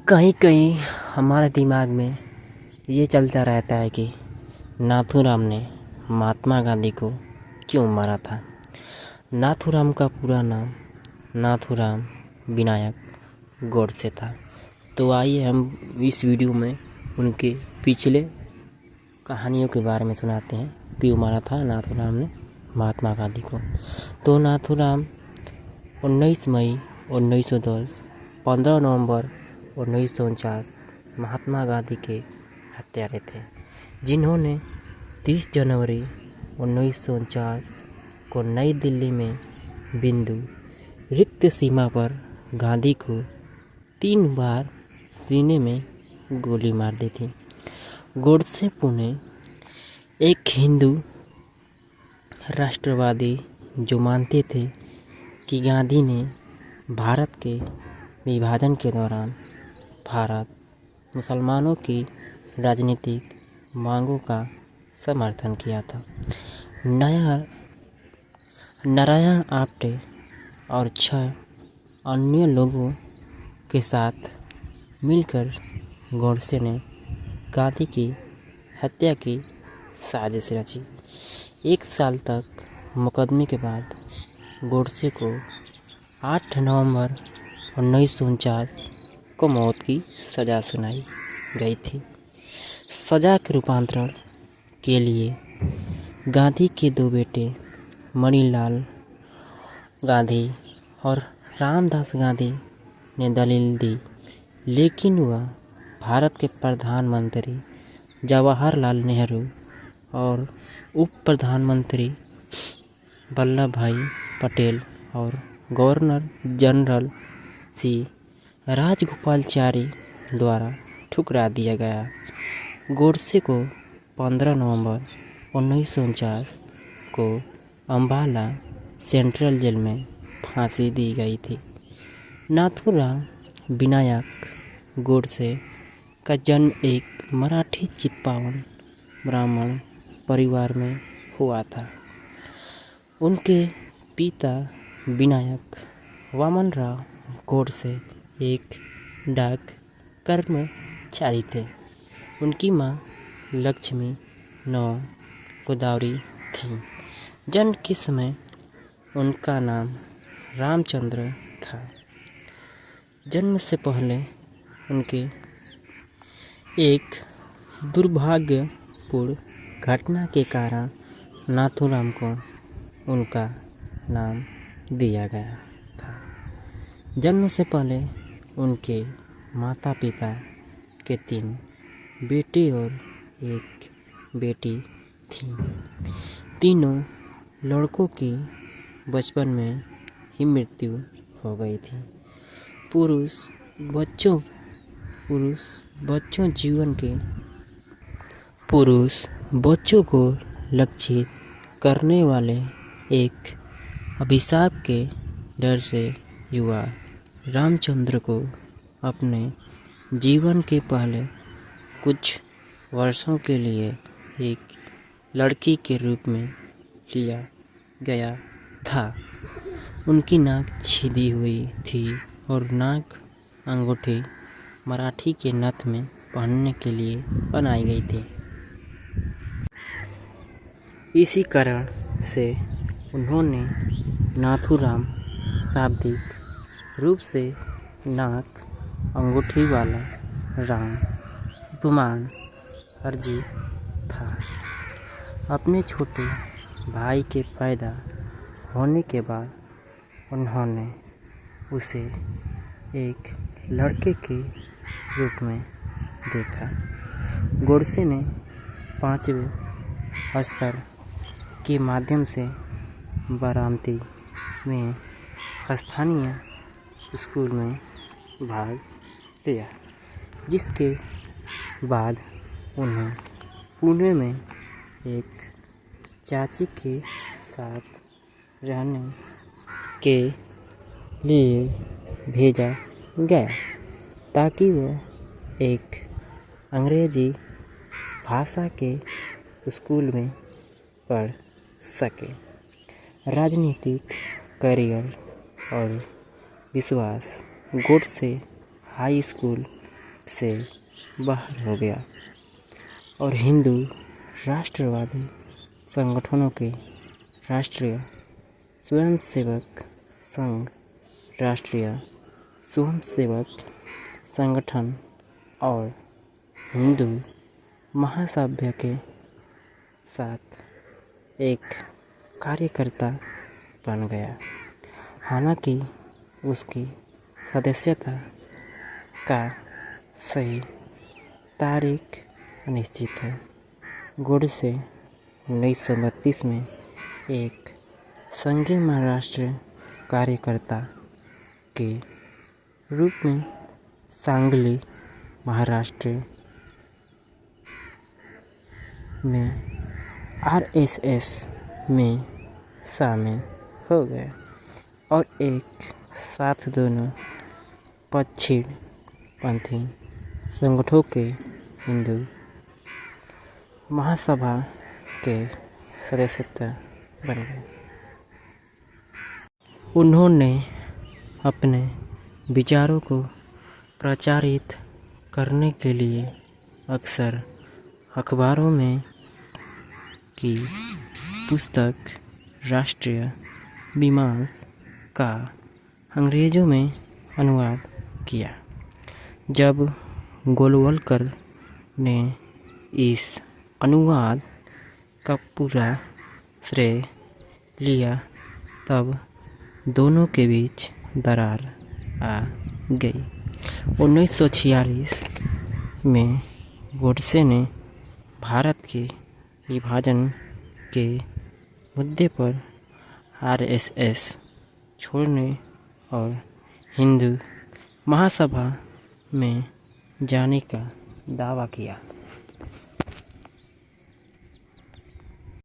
कहीं कहीं हमारे दिमाग में ये चलता रहता है कि नाथूराम ने महात्मा गांधी को क्यों मारा था। नाथूराम का पूरा नाम नाथूराम विनायक गोडसे था। तो आइए हम इस वीडियो में उनके पिछले कहानियों के बारे में सुनाते हैं, क्यों मारा था नाथूराम ने महात्मा गांधी को। तो नाथूराम 19 मई 1910, 15 नवंबर 1949 महात्मा गांधी के हत्यारे थे, जिन्होंने 30 जनवरी 1949 को नई दिल्ली में बिंदु रिक्त सीमा पर गांधी को 3 बार सीने में गोली मार दी थी। गोडसे पुणे एक हिंदू राष्ट्रवादी जो मानते थे कि गांधी ने भारत के विभाजन के दौरान भारत मुसलमानों की राजनीतिक मांगों का समर्थन किया था। नारायण आप्टे और 6 अन्य लोगों के साथ मिलकर गोडसे ने गांधी की हत्या की साजिश रची। 1 साल तक मुकदमे के बाद गोडसे को 8 नवंबर 1949 को मौत की सज़ा सुनाई गई थी। सज़ा के रूपांतरण के लिए गांधी के 2 बेटे मणिलाल गांधी और रामदास गांधी ने दलील दी, लेकिन वह भारत के प्रधानमंत्री जवाहरलाल नेहरू और उप प्रधानमंत्री वल्लभ भाई पटेल और गवर्नर जनरल सी राजगोपालाचारी द्वारा ठुकरा दिया गया। गोडसे को 15 नवंबर 1949 को अम्बाला सेंट्रल जेल में फांसी दी गई थी। नाथूराम विनायक गोडसे का जन्म एक मराठी चित्पावन ब्राह्मण परिवार में हुआ था। उनके पिता विनायक वामनराव गोडसे एक डाक कर्मचारी थे। उनकी मां लक्ष्मी गोदावरी थी। जन्म के समय उनका नाम रामचंद्र था। जन्म से पहले उनके एक दुर्भाग्यपूर्ण घटना के कारण नाथूराम को उनका नाम दिया गया था। जन्म से पहले उनके माता पिता के 3 बेटे और 1 बेटी थी। तीनों लड़कों की बचपन में ही मृत्यु हो गई थी। पुरुष बच्चों को लक्षित करने वाले एक अभिशाप के डर से युवा रामचंद्र को अपने जीवन के पहले कुछ वर्षों के लिए एक लड़की के रूप में लिया गया था। उनकी नाक छिदी हुई थी और नाक अंगूठी मराठी के नथ में पहनने के लिए बनाई गई थी। इसी कारण से उन्होंने नाथूराम शाब्दिक रूप से नाक अंगूठी वाला राम गुमान अर्जी था। अपने छोटे भाई के पैदा होने के बाद उन्होंने उसे एक लड़के के रूप में देखा। गोडसे ने 5वें स्तर के माध्यम से बारामती में स्थानीय स्कूल में भाग लिया, जिसके बाद उन्हें पुणे में एक चाची के साथ रहने के लिए भेजा गया ताकि वह एक अंग्रेजी भाषा के स्कूल में पढ़ सके। राजनीतिक करियर और विश्वास गोडसे हाई स्कूल से बाहर हो गया और हिंदू राष्ट्रवादी संगठनों के राष्ट्रीय स्वयंसेवक संघ, राष्ट्रीय स्वयंसेवक संगठन और हिंदू महासभा के साथ एक कार्यकर्ता बन गया। हालांकि उसकी सदस्यता का सही तारीख अनिश्चित है। गोडसे 1932 में एक संघीय महाराष्ट्र कार्यकर्ता के रूप में सांगली महाराष्ट्र में आरएसएस में शामिल हो गए और एक साथ दोनों पश्चिमपंथी संगठनों के हिंदू महासभा के सदस्य बन गए। उन्होंने अपने विचारों को प्रचारित करने के लिए अक्सर अखबारों में की पुस्तक राष्ट्रीय मीमांसा का अंग्रेज़ों में अनुवाद किया। जब गोलवलकर ने इस अनुवाद का पूरा श्रेय लिया तब दोनों के बीच दरार आ गई। 1946 में गोडसे ने भारत के विभाजन के मुद्दे पर आरएसएस छोड़ने और हिंदू महासभा में जाने का दावा किया।